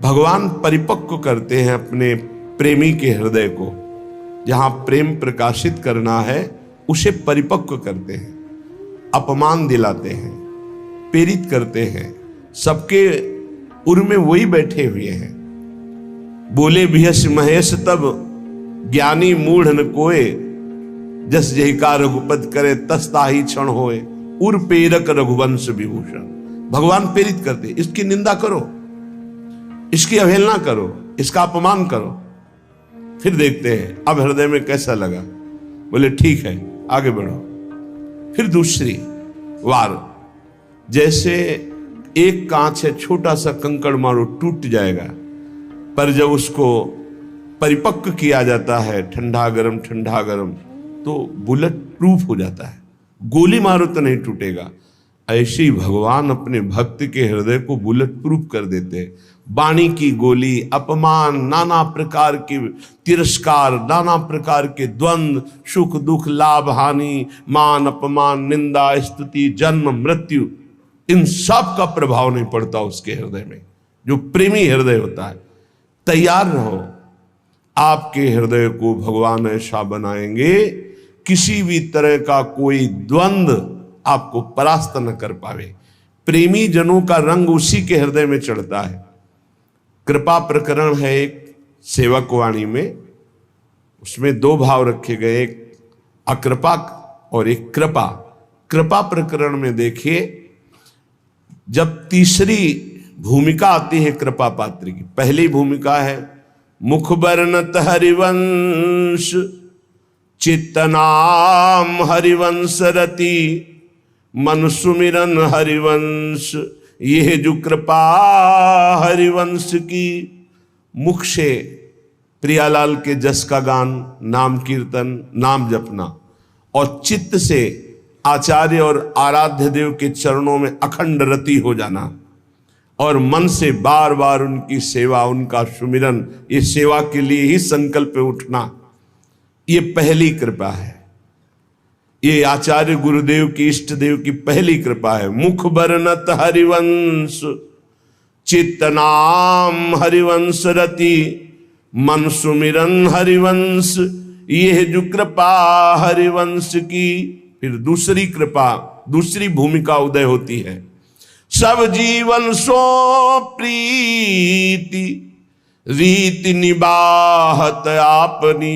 भगवान परिपक्व करते हैं अपने प्रेमी के हृदय को। जहां प्रेम प्रकाशित करना है उसे परिपक्व करते हैं, अपमान दिलाते हैं, प्रेरित करते हैं। सबके उर में वही बैठे हुए हैं। बोले भियस महेश तब ज्ञानी मूढ़ न कोय, जस जही का रघुपत करे तस ताहि क्षण होए। उर प्रेरक रघुवंश विभूषण। भगवान प्रेरित करते, इसकी निंदा करो, इसकी अवहेलना करो, इसका अपमान करो, फिर देखते हैं अब हृदय में कैसा लगा। बोले ठीक है आगे बढ़ो। फिर दूसरी वार, जैसे एक कांच है, छोटा सा कंकड़ मारो टूट जाएगा, पर जब उसको परिपक्व किया जाता है, ठंडा गरम ठंडा गरम, तो बुलेट प्रूफ हो जाता है, गोली मारो तो नहीं टूटेगा। ऐसे ही भगवान अपने भक्त के हृदय को बुलेट प्रूफ कर देते हैं। वाणी की गोली, अपमान, नाना प्रकार के तिरस्कार, नाना प्रकार के द्वंद्व, सुख दुख, लाभ हानि, मान अपमान, निंदा स्तुति, जन्म मृत्यु, इन सब का प्रभाव नहीं पड़ता उसके हृदय में। जो प्रेमी हृदय होता है, तैयार रहो, आपके हृदय को भगवान ऐसा बनाएंगे किसी भी तरह का कोई द्वंद्व आपको परास्त न कर पावे। प्रेमी जनों का रंग उसी के हृदय में चढ़ता है। कृपा प्रकरण है एक सेवक वाणी में, उसमें दो भाव रखे गए, एक अकृपा और एक कृपा। कृपा प्रकरण में देखिए, जब तीसरी भूमिका आती है कृपा पात्र की, पहली भूमिका है मुख वर्णत हरिवंश, चित्तनाम हरिवंश रति, मन सुमिरन हरिवंश, यह जो कृपा हरिवंश की। मुख से प्रियालाल के जस का गान, नाम कीर्तन, नाम जपना, और चित्त से आचार्य और आराध्य देव के चरणों में अखंड रति हो जाना, और मन से बार बार उनकी सेवा, उनका सुमिरन, ये सेवा के लिए ही संकल्प उठना, ये पहली कृपा है। ये आचार्य गुरुदेव की, इष्ट देव की पहली कृपा है। मुख वर्णत हरिवंश, चित्तनाम हरिवंश रति, मन सुमिरन हरिवंश, यह जो कृपा हरिवंश की। फिर दूसरी कृपा, दूसरी भूमिका उदय होती है। सब जीवन सो प्रीति, रीति निबाहत आपनी,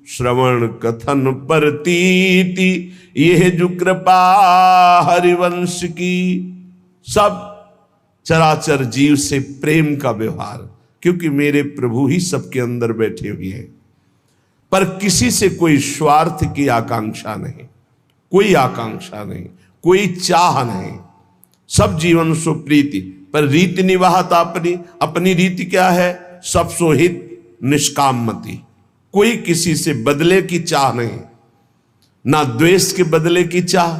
श्रवण कथन परतीति, यह जो कृपा हरिवंश की। सब चराचर जीव से प्रेम का व्यवहार, क्योंकि मेरे प्रभु ही सबके अंदर बैठे हुए हैं। पर किसी से कोई स्वार्थ की आकांक्षा नहीं, कोई आकांक्षा नहीं, कोई चाह नहीं। सब जीवन सो प्रीति, पर रीति निवाहत अपनी, अपनी रीति क्या है? सब सोहित निष्कामति। कोई किसी से बदले की चाह नहीं, ना द्वेष के बदले की चाह,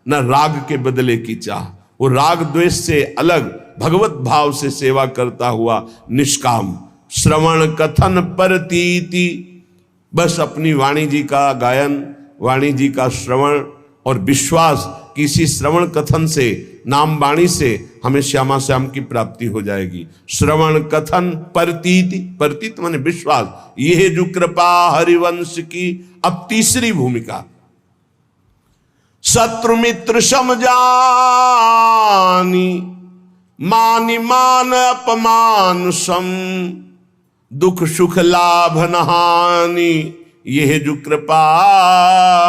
ना राग के बदले की चाह। वो राग द्वेष से अलग भगवत भाव से सेवा करता हुआ निष्काम। श्रवण कथन परतीति, बस अपनी वाणी जी का गायन, वाणी जी का श्रवण, और विश्वास कि इसी श्रवण कथन से, नाम वाणी से हमें श्यामा श्याम की प्राप्ति हो जाएगी। श्रवण कथन परतीति, परतीत माने विश्वास, यह जो कृपा हरिवंश की। अब तीसरी भूमिका, शत्रु मित्र समझानी, मानि मान अपमान सम, दुख सुख लाभ नहानी, यह जो कृपा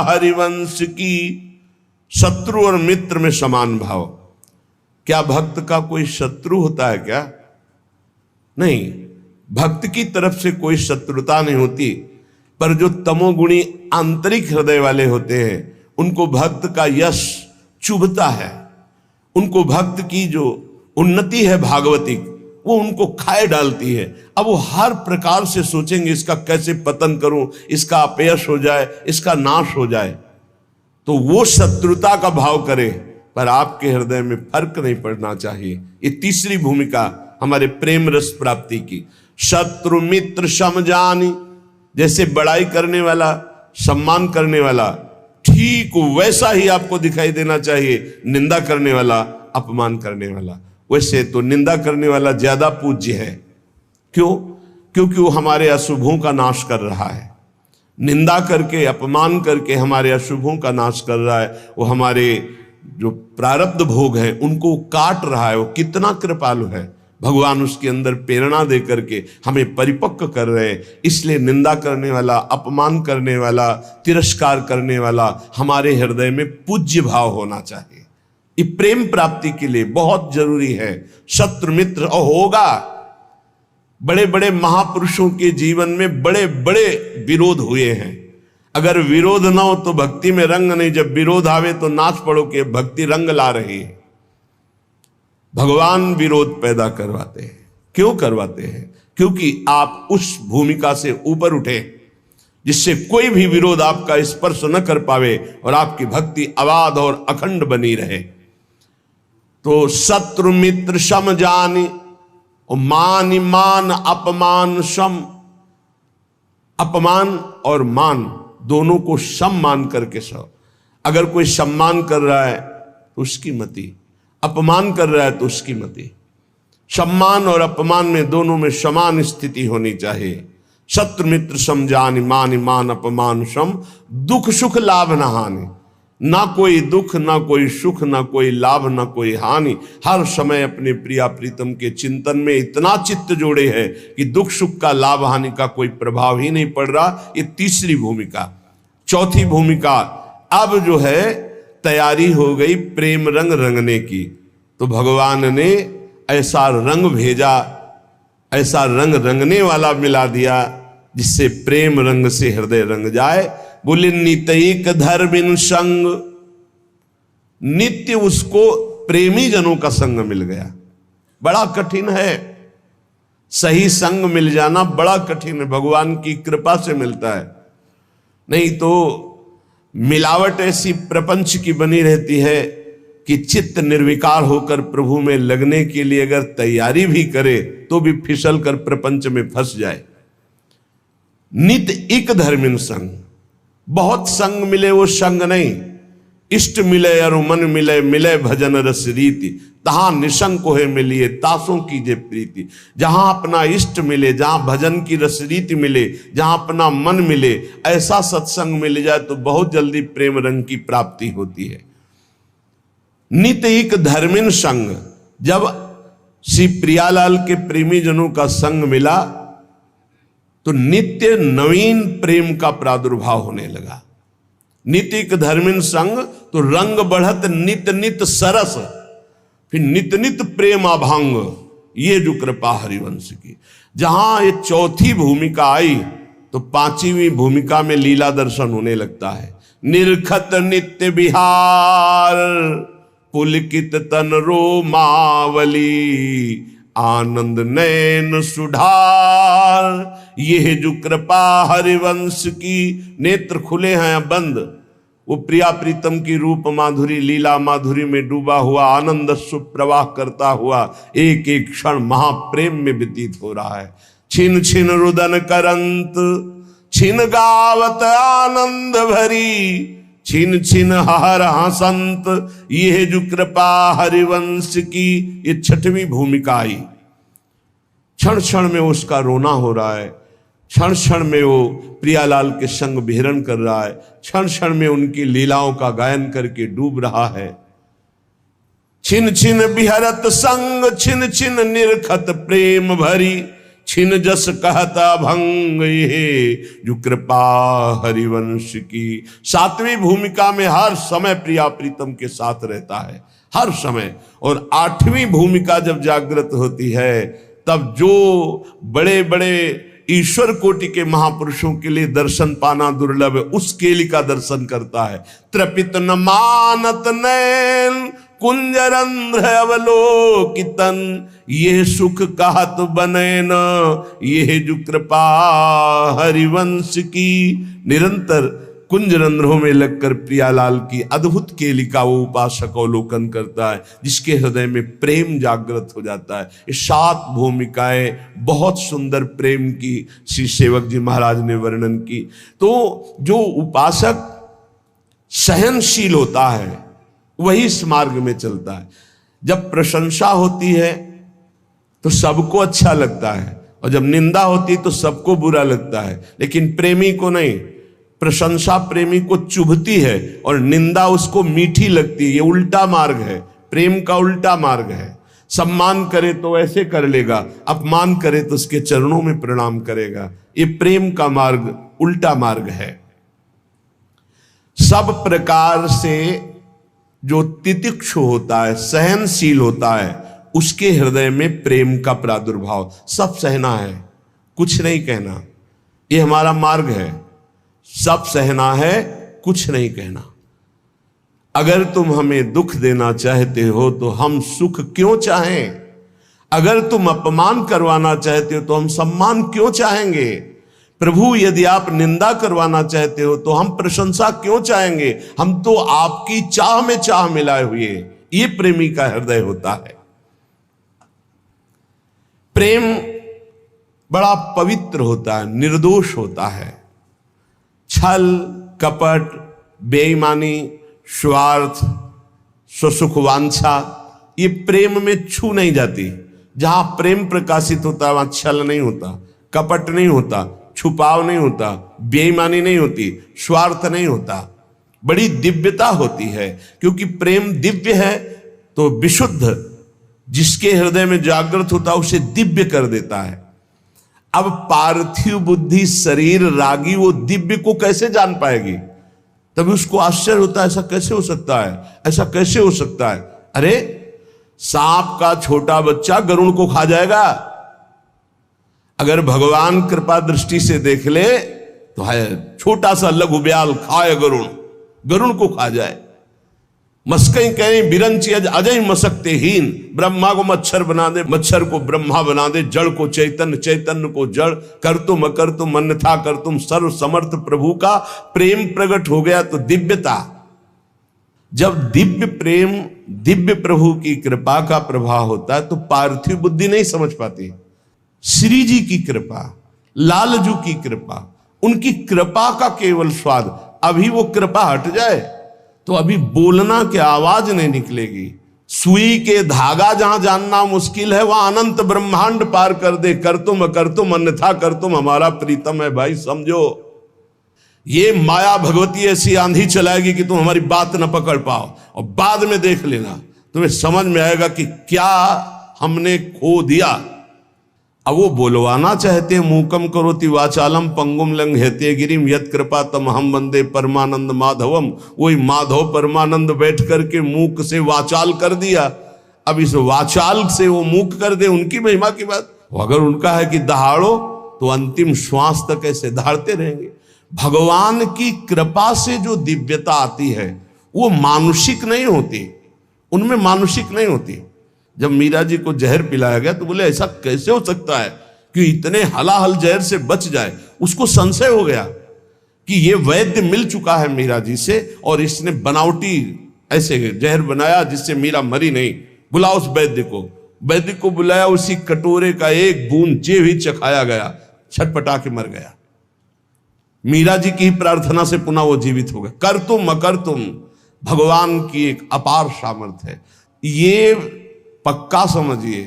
हरिवंश की। शत्रु और मित्र में समान भाव। क्या भक्त का कोई शत्रु होता है क्या? नहीं, भक्त की तरफ से कोई शत्रुता नहीं होती, पर जो तमोगुणी आंतरिक हृदय वाले होते हैं उनको भक्त का यश चुभता है। उनको भक्त की जो उन्नति है भागवतिक, वो उनको खाए डालती है। अब वो हर प्रकार से सोचेंगे इसका कैसे पतन करूं, इसका अपयश हो जाए, इसका नाश हो जाए, तो वो शत्रुता का भाव करे। पर आपके हृदय में फर्क नहीं पड़ना चाहिए। ये तीसरी भूमिका हमारे प्रेम रस प्राप्ति की। शत्रु मित्र समझानी, जैसे बड़ाई करने वाला, सम्मान करने वाला, ठीक वैसा ही आपको दिखाई देना चाहिए निंदा करने वाला, अपमान करने वाला। वैसे तो निंदा करने वाला ज्यादा पूज्य है। क्यों? क्योंकि वो हमारे अशुभों का नाश कर रहा है। निंदा करके, अपमान करके हमारे अशुभों का नाश कर रहा है। वो हमारे जो प्रारब्ध भोग हैं उनको काट रहा है। वो कितना कृपालु है। भगवान उसके अंदर प्रेरणा दे करके हमें परिपक्व कर रहे हैं। इसलिए निंदा करने वाला, अपमान करने वाला, तिरस्कार करने वाला हमारे हृदय में पूज्य भाव होना चाहिए। ये प्रेम प्राप्ति के लिए बहुत जरूरी है। शत्रु मित्र और होगा। बड़े बड़े महापुरुषों के जीवन में बड़े बड़े विरोध हुए हैं। अगर विरोध ना हो तो भक्ति में रंग नहीं। जब विरोध आवे तो नाच पड़ो कि भक्ति रंग ला रही है। भगवान विरोध पैदा करवाते हैं। क्यों करवाते हैं? क्योंकि आप उस भूमिका से ऊपर उठे जिससे कोई भी विरोध आपका स्पर्श न कर पावे और आपकी भक्ति अबाध और अखंड बनी रहे। तो शत्रु मित्र सम जानी और मान मान अपमान सम। अपमान और मान दोनों को सम मान करके सब। अगर कोई सम्मान कर रहा है तो उसकी मति, अपमान कर रहा है तो उसकी मति। सम्मान और अपमान में दोनों में समान स्थिति होनी चाहिए। शत्रु मित्र सम जानि मान मान अपमान सम। दुख सुख लाभ न हानि। ना कोई दुख, ना कोई सुख, ना कोई लाभ, ना कोई हानि। हर समय अपने प्रिया प्रीतम के चिंतन में इतना चित्त जोड़े है कि दुख सुख का, लाभ हानि का कोई प्रभाव ही नहीं पड़ रहा। ये तीसरी भूमिका। चौथी भूमिका अब जो है तैयारी हो गई प्रेम रंग रंगने की। तो भगवान ने ऐसा रंग भेजा, ऐसा रंग रंगने वाला मिला दिया जिससे प्रेम रंग से हृदय रंग जाए। बोले नितैक धर्मिन संग। नित्य उसको प्रेमी जनों का संग मिल गया। बड़ा कठिन है, सही संग मिल जाना बड़ा कठिन है। भगवान की कृपा से मिलता है। नहीं तो मिलावट ऐसी प्रपंच की बनी रहती है कि चित्त निर्विकार होकर प्रभु में लगने के लिए अगर तैयारी भी करे तो भी फिसल कर प्रपंच में फंस जाए। नित इक धर्मिन संग। बहुत संग मिले वो संग नहीं। इष्ट मिले अरु मन मिले, मिले भजन रस रीति। तहां निशंक है मिलिए, तासों कीजे प्रीति। जहां अपना इष्ट मिले, जहां भजन की रस रीति मिले, जहां अपना मन मिले, ऐसा सत्संग मिल जाए तो बहुत जल्दी प्रेम रंग की प्राप्ति होती है। नित एक धर्मिन संग। जब श्री प्रियालाल के प्रेमी जनों का संग मिला तो नित्य नवीन प्रेम का प्रादुर्भाव होने लगा। नितिक धर्मिन संग तो रंग बढ़त नित नित सरस। फिर नित नित प्रेम अभंग। ये जो कृपा हरिवंश की। जहां ये चौथी भूमिका आई तो पांचवी भूमिका में लीला दर्शन होने लगता है। निरखत नित्य विहार, पुलकित तन रोमावली, आनंद नैन सुधार। यह जो कृपा हरिवंश की। नेत्र खुले हैं बंद। वो प्रिया प्रीतम की रूप माधुरी, लीला माधुरी में डूबा हुआ, आनंद सुप्रवाह करता हुआ एक एक क्षण महाप्रेम में व्यतीत हो रहा है। छिन छिन रुदन करंत, छिन गावत आनंद भरी, छिन छिन हर हसंत। यह जो कृपा हरिवंश की। ये छठवीं भूमिका आई। क्षण क्षण में उसका रोना हो रहा है। क्षण क्षण में वो प्रियालाल के संग विहरण कर रहा है। क्षण क्षण में उनकी लीलाओं का गायन करके डूब रहा है। छिन छिन बिहरत संग, छिन छिन निरखत प्रेम भरी, छिन जस कहता भंग। ये जो कृपा हरिवंश की। सातवीं भूमिका में हर समय प्रिया प्रीतम के साथ रहता है, हर समय। और आठवीं भूमिका जब जागृत होती है तब जो बड़े बड़े ईश्वर कोटि के महापुरुषों के लिए दर्शन पाना दुर्लभ है, उस केली का दर्शन करता है। त्रपित न मानत नैन, कुंजरंध्र अवलोकितन। ये सुख कहत बने न, ये जो कृपा हरिवंश की। निरंतर कुंजरंध्रों में लगकर प्रियालाल की अद्भुत केलिका वो उपासक अवलोकन करता है, जिसके हृदय में प्रेम जागृत हो जाता है। ये 7 भूमिकाएं बहुत सुंदर प्रेम की श्री सेवक जी महाराज ने वर्णन की। तो जो उपासक सहनशील होता है वही इस मार्ग में चलता है। जब प्रशंसा होती है तो सबको अच्छा लगता है, और जब निंदा होती है तो सबको बुरा लगता है। लेकिन प्रेमी को नहीं, प्रशंसा प्रेमी को चुभती है और निंदा उसको मीठी लगती है। ये उल्टा मार्ग है, प्रेम का उल्टा मार्ग है। सम्मान करे तो ऐसे कर लेगा, अपमान करे तो उसके चरणों में प्रणाम करेगा। ये प्रेम का मार्ग उल्टा मार्ग है। सब प्रकार से जो तितिक्षु होता है, सहनशील होता है, उसके हृदय में प्रेम का प्रादुर्भाव। सब सहना है, कुछ नहीं कहना, ये हमारा मार्ग है। सब सहना है, कुछ नहीं कहना। अगर तुम हमें दुख देना चाहते हो तो हम सुख क्यों चाहें? अगर तुम अपमान करवाना चाहते हो तो हम सम्मान क्यों चाहेंगे? प्रभु, यदि आप निंदा करवाना चाहते हो तो हम प्रशंसा क्यों चाहेंगे? हम तो आपकी चाह में चाह मिलाए हुए। ये प्रेमी का हृदय होता है। प्रेम बड़ा पवित्र होता है, निर्दोष होता है। छल, कपट, बेईमानी, स्वार्थ, स्वसुखवांछा, ये प्रेम में छू नहीं जाती। जहां प्रेम प्रकाशित होता है वहां छल नहीं होता, कपट नहीं होता, छुपाव नहीं होता, बेईमानी नहीं होती, स्वार्थ नहीं होता। बड़ी दिव्यता होती है, क्योंकि प्रेम दिव्य है तो विशुद्ध जिसके हृदय में जागृत होता है उसे दिव्य कर देता है। अब पार्थिव बुद्धि शरीर रागी वो दिव्य को कैसे जान पाएगी? तभी उसको आश्चर्य होता है, ऐसा कैसे हो सकता है, ऐसा कैसे हो सकता है? अरे सांप का छोटा बच्चा गरुड़ को खा जाएगा। अगर भगवान कृपा दृष्टि से देख ले तो है छोटा सा लघु ब्याल खाए गरुड़, गरुड़ को खा जाए। मस्कई कहें बिरंची अजय मसकते हीन, ब्रह्मा को मच्छर बना दे, मच्छर को ब्रह्मा बना दे, जड़ को चैतन्य, चैतन्य को जड़, कर तुम अकर तुम अन्यथा कर तुम। सर्व समर्थ प्रभु का प्रेम प्रकट हो गया तो दिव्यता। जब दिव्य प्रेम, दिव्य प्रभु की कृपा का प्रभाव होता है तो पार्थिव बुद्धि नहीं समझ पाती। श्री जी की कृपा, लालजू की कृपा, उनकी कृपा का केवल स्वाद। अभी वो कृपा हट जाए तो अभी बोलना की आवाज नहीं निकलेगी। सुई के धागा जहां जानना मुश्किल है वहां अनंत ब्रह्मांड पार कर दे। कर तुम अन्यथा कर तुम हमारा प्रीतम है। भाई समझो, ये माया भगवती ऐसी आंधी चलाएगी कि तुम हमारी बात न पकड़ पाओ, और बाद में देख लेना तुम्हें समझ में आएगा कि क्या हमने खो दिया। अब वो बोलवाना चाहते हैं, मूकम करोति वाचालम पंगुम लंघयते गिरिम यत् कृपा तमहम वंदे परमानंद माधवम। वही माधव परमानंद बैठ करके मूक से वाचाल कर दिया। अब इस वाचाल से वो मूक कर दे, उनकी महिमा की बात। अगर उनका है कि दहाड़ो तो अंतिम श्वास तक ऐसे दहाड़ते रहेंगे। भगवान की कृपा से जो दिव्यता आती है वो मानुषिक नहीं होती, उनमें मानुषिक नहीं होती। जब मीरा जी को जहर पिलाया गया तो बोले ऐसा कैसे हो सकता है कि इतने हलाहल जहर से बच जाए। उसको संशय हो गया कि ये वैद्य मिल चुका है मीरा जी से और इसने बनावटी ऐसे जहर बनाया जिससे मीरा मरी नहीं। बुलाओ उस वैद्य को। वैद्य को बुलाया, उसी कटोरे का एक बूंद जे भी चखाया गया, छटपटा के मर गया। मीरा जी की प्रार्थना से पुनः वो जीवित हो गए। कर तुम अकर तुम, भगवान की एक अपार सामर्थ्य है। ये पक्का समझिए,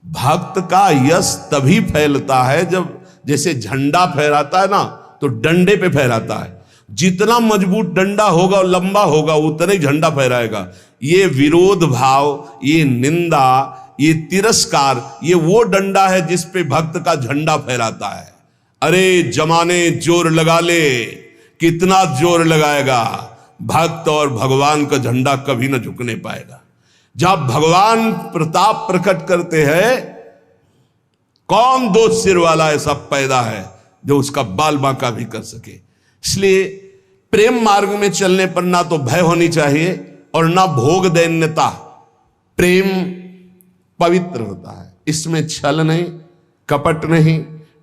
भक्त का यश तभी फैलता है जब जैसे झंडा फहराता है ना तो डंडे पे फहराता है। जितना मजबूत डंडा होगा और लंबा होगा उतना ही झंडा फहराएगा। ये विरोध भाव, ये निंदा, ये तिरस्कार, ये वो डंडा है जिस पे भक्त का झंडा फहराता है। अरे जमाने जोर लगा ले, कितना जोर लगाएगा, भक्त और भगवान का झंडा कभी ना झुकने पाएगा। जब भगवान प्रताप प्रकट करते हैं, कौन दो सिर वाला ऐसा पैदा है जो उसका बाल बांका भी कर सके। इसलिए प्रेम मार्ग में चलने पर ना तो भय होनी चाहिए और ना भोग दैन्यता। प्रेम पवित्र होता है, इसमें छल नहीं, कपट नहीं,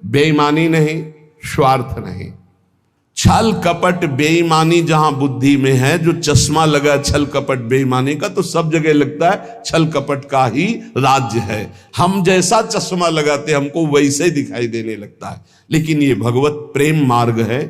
बेईमानी नहीं, स्वार्थ नहीं। छल कपट बेईमानी जहां बुद्धि में है, जो चश्मा लगा छल कपट बेईमानी का, तो सब जगह लगता है छल कपट का ही राज्य है। हम जैसा चश्मा लगाते हमको वैसे ही दिखाई देने लगता है। लेकिन ये भगवत प्रेम मार्ग है,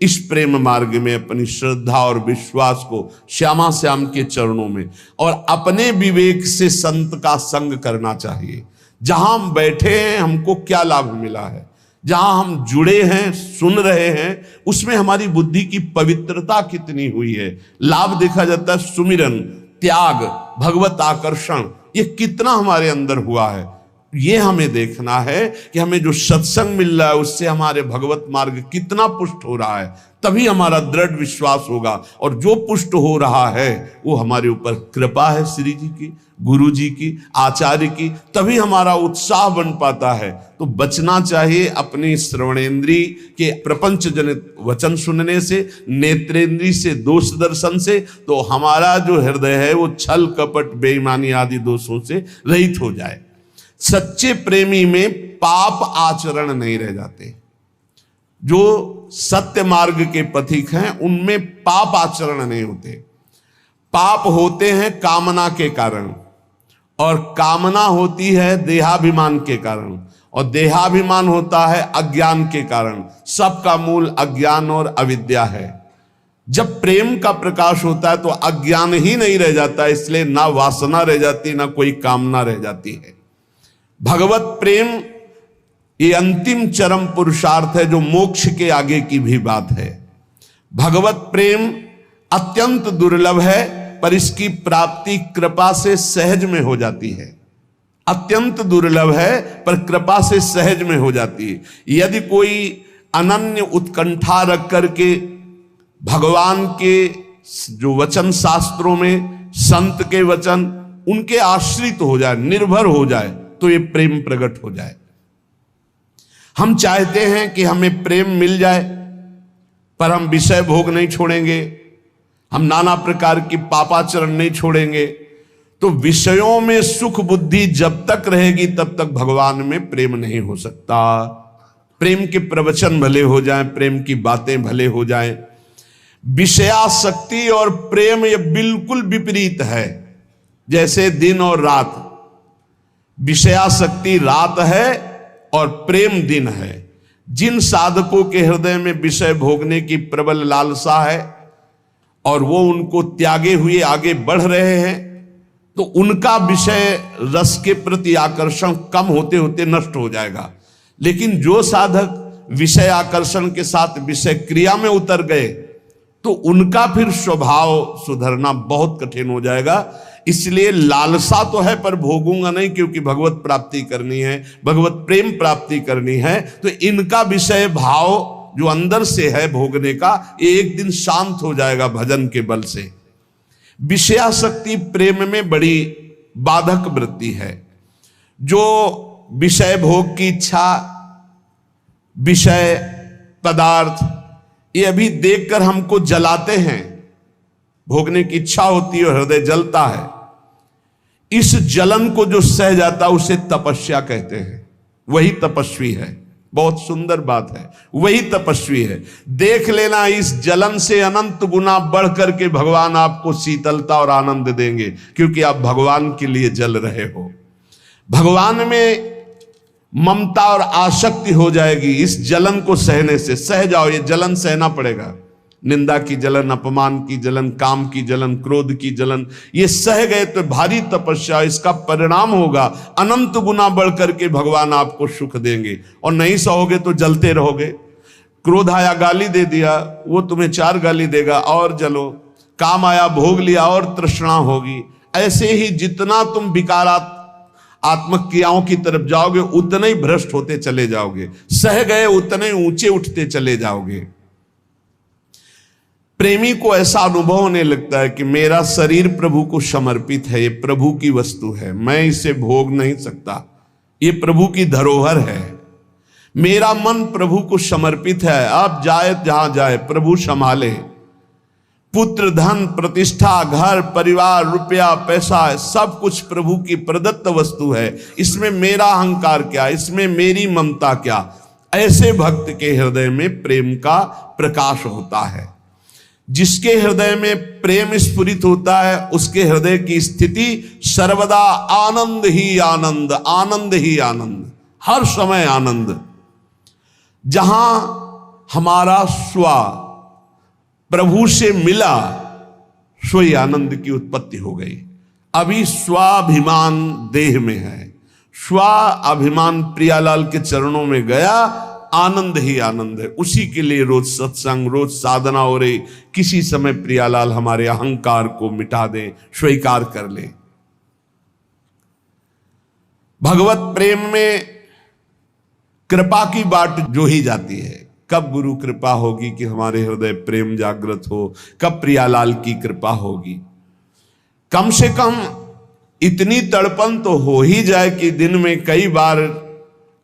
इस प्रेम मार्ग में अपनी श्रद्धा और विश्वास को श्यामा श्याम के चरणों में और अपने विवेक से संत का संग करना चाहिए। जहां हम बैठे हैं हमको क्या लाभ मिला है, जहां हम जुड़े हैं सुन रहे हैं उसमें हमारी बुद्धि की पवित्रता कितनी हुई है। लाभ देखा जाता है सुमिरन, त्याग, भगवत आकर्षण, ये कितना हमारे अंदर हुआ है। ये हमें देखना है कि हमें जो सत्संग मिल रहा है उससे हमारे भगवत मार्ग कितना पुष्ट हो रहा है, तभी हमारा दृढ़ विश्वास होगा। और जो पुष्ट हो रहा है वो हमारे ऊपर कृपा है श्री जी की, गुरु जी की, आचार्य की, तभी हमारा उत्साह बन पाता है। तो बचना चाहिए अपनी श्रवणेन्द्री के प्रपंच जनित वचन सुनने से, नेत्रेंद्री से दोष दर्शन से, तो हमारा जो हृदय है वो छल कपट बेईमानी आदि दोषों से रहित हो जाए। सच्चे प्रेमी में पाप आचरण नहीं रह जाते। जो सत्य मार्ग के पथिक हैं उनमें पाप आचरण नहीं होते। पाप होते हैं कामना के कारण, और कामना होती है देहाभिमान के कारण, और देहाभिमान होता है अज्ञान के कारण। सबका मूल अज्ञान और अविद्या है। जब प्रेम का प्रकाश होता है तो अज्ञान ही नहीं रह जाता, इसलिए ना वासना रह जाती ना कोई कामना रह जाती है। भगवत प्रेम ये अंतिम चरम पुरुषार्थ है जो मोक्ष के आगे की भी बात है। भगवत प्रेम अत्यंत दुर्लभ है पर इसकी प्राप्ति कृपा से सहज में हो जाती है। अत्यंत दुर्लभ है पर कृपा से सहज में हो जाती है। यदि कोई अनन्य उत्कंठा रख करके भगवान के जो वचन शास्त्रों में, संत के वचन, उनके आश्रित हो जाए, निर्भर हो जाए, तो ये प्रेम प्रकट हो जाए। हम चाहते हैं कि हमें प्रेम मिल जाए पर हम विषय भोग नहीं छोड़ेंगे, हम नाना प्रकार की पापाचरण नहीं छोड़ेंगे। तो विषयों में सुख बुद्धि जब तक रहेगी तब तक भगवान में प्रेम नहीं हो सकता। प्रेम के प्रवचन भले हो जाएं, प्रेम की बातें भले हो जाएं, विषयासक्ति और प्रेम ये बिल्कुल विपरीत है। जैसे दिन और रात, विषयासक्ति रात है और प्रेम दिन है। जिन साधकों के हृदय में विषय भोगने की प्रबल लालसा है और वो उनको त्यागे हुए आगे बढ़ रहे हैं, तो उनका विषय रस के प्रति आकर्षण कम होते होते नष्ट हो जाएगा। लेकिन जो साधक विषय आकर्षण के साथ विषय क्रिया में उतर गए तो उनका फिर स्वभाव सुधरना बहुत कठिन हो जाएगा। इसलिए लालसा तो है पर भोगूंगा नहीं, क्योंकि भगवत प्राप्ति करनी है, भगवत प्रेम प्राप्ति करनी है। तो इनका विषय भाव जो अंदर से है भोगने का, एक दिन शांत हो जाएगा भजन के बल से। विषयासक्ति प्रेम में बड़ी बाधक वृत्ति है। जो विषय भोग की इच्छा, विषय पदार्थ, ये अभी देखकर हमको जलाते हैं, भोगने की इच्छा होती है और हृदय जलता है। इस जलन को जो सह जाता उसे तपस्या कहते हैं। वही तपस्वी है। बहुत सुंदर बात है, वही तपस्वी है। देख लेना, इस जलन से अनंत गुना बढ़ करके भगवान आपको शीतलता और आनंद देंगे, क्योंकि आप भगवान के लिए जल रहे हो। भगवान में ममता और आसक्ति हो जाएगी इस जलन को सहने से। सह जाओ, ये जलन सहना पड़ेगा। निंदा की जलन, अपमान की जलन, काम की जलन, क्रोध की जलन, ये सह गए तो भारी तपस्या, इसका परिणाम होगा अनंत गुना बढ़ करके भगवान आपको सुख देंगे। और नहीं सहोगे तो जलते रहोगे। क्रोध आया, गाली दे दिया, वो तुम्हें 4 गाली देगा और जलो। काम आया, भोग लिया और तृष्णा होगी। ऐसे ही जितना तुम विकारात्मक आत्मक क्रियाओं की तरफ जाओगे उतने ही भ्रष्ट होते चले जाओगे। सह गए उतने ऊंचे उठते चले जाओगे। प्रेमी को ऐसा अनुभव होने लगता है कि मेरा शरीर प्रभु को समर्पित है, ये प्रभु की वस्तु है, मैं इसे भोग नहीं सकता, ये प्रभु की धरोहर है। मेरा मन प्रभु को समर्पित है, अब जाए जहां जाए प्रभु संभाले। पुत्र, धन, प्रतिष्ठा, घर, परिवार, रुपया, पैसा, सब कुछ प्रभु की प्रदत्त वस्तु है। इसमें मेरा अहंकार क्या, इसमें मेरी ममता क्या। ऐसे भक्त के हृदय में प्रेम का प्रकाश होता है। जिसके हृदय में प्रेम स्फुरित होता है उसके हृदय की स्थिति सर्वदा आनंद ही आनंद, आनंद ही आनंद, हर समय आनंद। जहां हमारा स्व प्रभु से मिला, सोई आनंद की उत्पत्ति हो गई। अभी स्वाभिमान देह में है, स्वाभिमान प्रियालाल के चरणों में गया, आनंद ही आनंद है। उसी के लिए रोज सत्संग, रोज साधना हो रही। किसी समय प्रियालाल हमारे अहंकार को मिटा दे, स्वीकार कर ले। भगवत प्रेम में कृपा की बाट जो ही जाती है। कब गुरु कृपा होगी कि हमारे हृदय प्रेम जागृत हो, कब प्रियालाल की कृपा होगी। कम से कम इतनी तड़पन तो हो ही जाए कि दिन में कई बार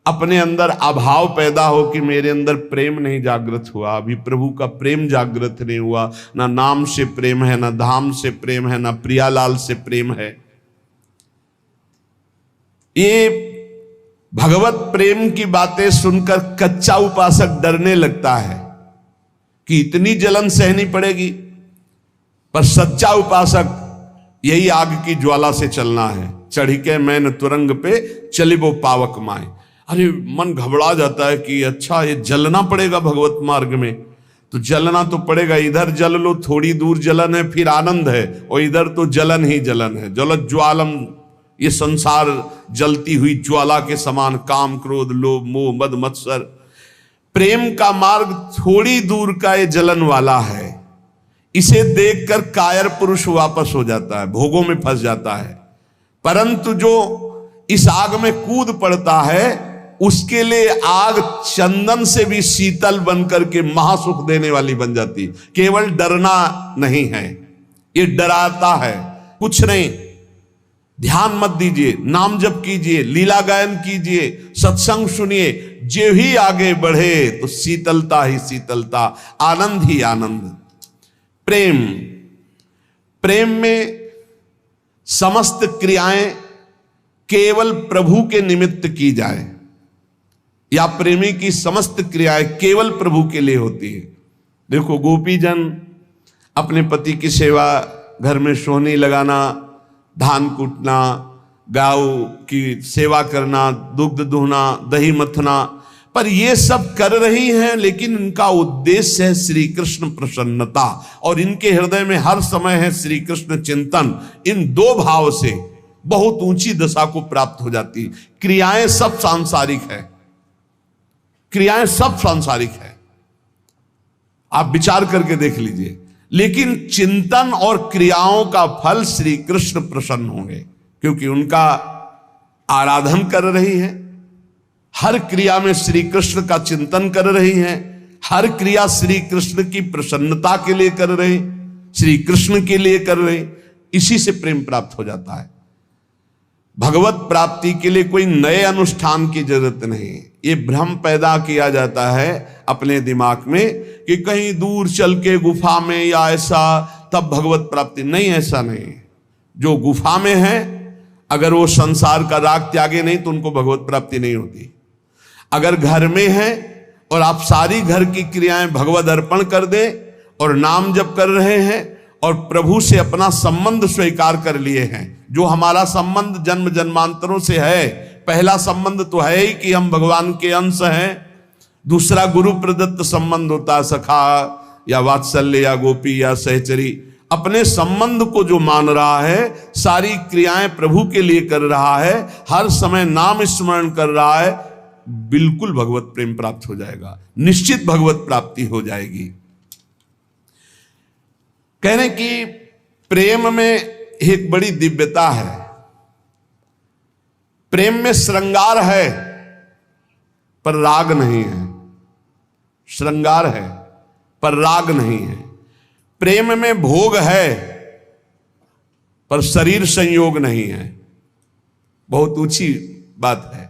अपने अंदर अभाव पैदा हो कि मेरे अंदर प्रेम नहीं जागृत हुआ, अभी प्रभु का प्रेम जागृत नहीं हुआ। ना नाम से प्रेम है, ना धाम से प्रेम है, ना प्रियालाल से प्रेम है। ये भगवत प्रेम की बातें सुनकर कच्चा उपासक डरने लगता है कि इतनी जलन सहनी पड़ेगी, पर सच्चा उपासक यही आग की ज्वाला से चलना है। चढ़ी के मैन तुरंग पे चली वो पावक माए। अरे मन घबरा जाता है कि अच्छा ये जलना पड़ेगा भगवत मार्ग में, तो जलना तो पड़ेगा। इधर जल लो, थोड़ी दूर जलन है फिर आनंद है, और इधर तो जलन ही जलन है। जलत ज्वालम, ये संसार जलती हुई ज्वाला के समान, काम क्रोध लोभ मोह मद मत्सर। प्रेम का मार्ग थोड़ी दूर का ये जलन वाला है। इसे देखकर कायर पुरुष वापस हो जाता है, भोगों में फंस जाता है। परंतु जो इस आग में कूद पड़ता है, उसके लिए आग चंदन से भी शीतल बनकर के महासुख देने वाली बन जाती। केवल डरना नहीं है, ये डराता है कुछ नहीं। ध्यान मत दीजिए, नाम जप कीजिए, लीला गायन कीजिए, सत्संग सुनिए। जो ही आगे बढ़े तो शीतलता ही शीतलता, आनंद ही आनंद। प्रेम, प्रेम में समस्त क्रियाएं केवल प्रभु के निमित्त की जाए, या प्रेमी की समस्त क्रियाएं केवल प्रभु के लिए होती है। देखो गोपीजन अपने पति की सेवा, घर में सोहनी लगाना, धान कूटना, गाय की सेवा करना, दुग्ध दुहना, दही मथना, पर ये सब कर रही हैं, लेकिन इनका उद्देश्य है श्री कृष्ण प्रसन्नता, और इनके हृदय में हर समय है श्री कृष्ण चिंतन। इन दो भाव से बहुत ऊंची दशा को प्राप्त हो जाती। क्रियाएं सब सांसारिक है, क्रियाएं सब सांसारिक है, आप विचार करके देख लीजिए। लेकिन चिंतन और क्रियाओं का फल श्री कृष्ण प्रसन्न होंगे, क्योंकि उनका आराधन कर रही है। हर क्रिया में श्री कृष्ण का चिंतन कर रही हैं, हर क्रिया श्री कृष्ण की प्रसन्नता के लिए कर रहे, श्री कृष्ण के लिए कर रहे। इसी से प्रेम प्राप्त हो जाता है। भगवत प्राप्ति के लिए कोई नए अनुष्ठान की जरूरत नहीं। ये भ्रम पैदा किया जाता है अपने दिमाग में कि कहीं दूर चल के गुफा में या ऐसा तब भगवत प्राप्ति। नहीं, ऐसा नहीं। जो गुफा में है, अगर वो संसार का राग त्यागे नहीं तो उनको भगवत प्राप्ति नहीं होती। अगर घर में है और आप सारी घर की क्रियाएं भगवत अर्पण कर दें और नाम जप कर रहे हैं और प्रभु से अपना संबंध स्वीकार कर लिए हैं, जो हमारा संबंध जन्म जन्मांतरों से है। पहला संबंध तो है ही कि हम भगवान के अंश हैं, दूसरा गुरु प्रदत्त संबंध होता है, सखा या वात्सल्य या गोपी या सहचरी। अपने संबंध को जो मान रहा है, सारी क्रियाएं प्रभु के लिए कर रहा है, हर समय नाम स्मरण कर रहा है, बिल्कुल भगवत प्रेम प्राप्त हो जाएगा, निश्चित भगवत प्राप्ति हो जाएगी। कहने की प्रेम में एक बड़ी दिव्यता है। प्रेम में श्रृंगार है पर राग नहीं है, श्रृंगार है पर राग नहीं है। प्रेम में भोग है पर शरीर संयोग नहीं है। बहुत ऊंची बात है।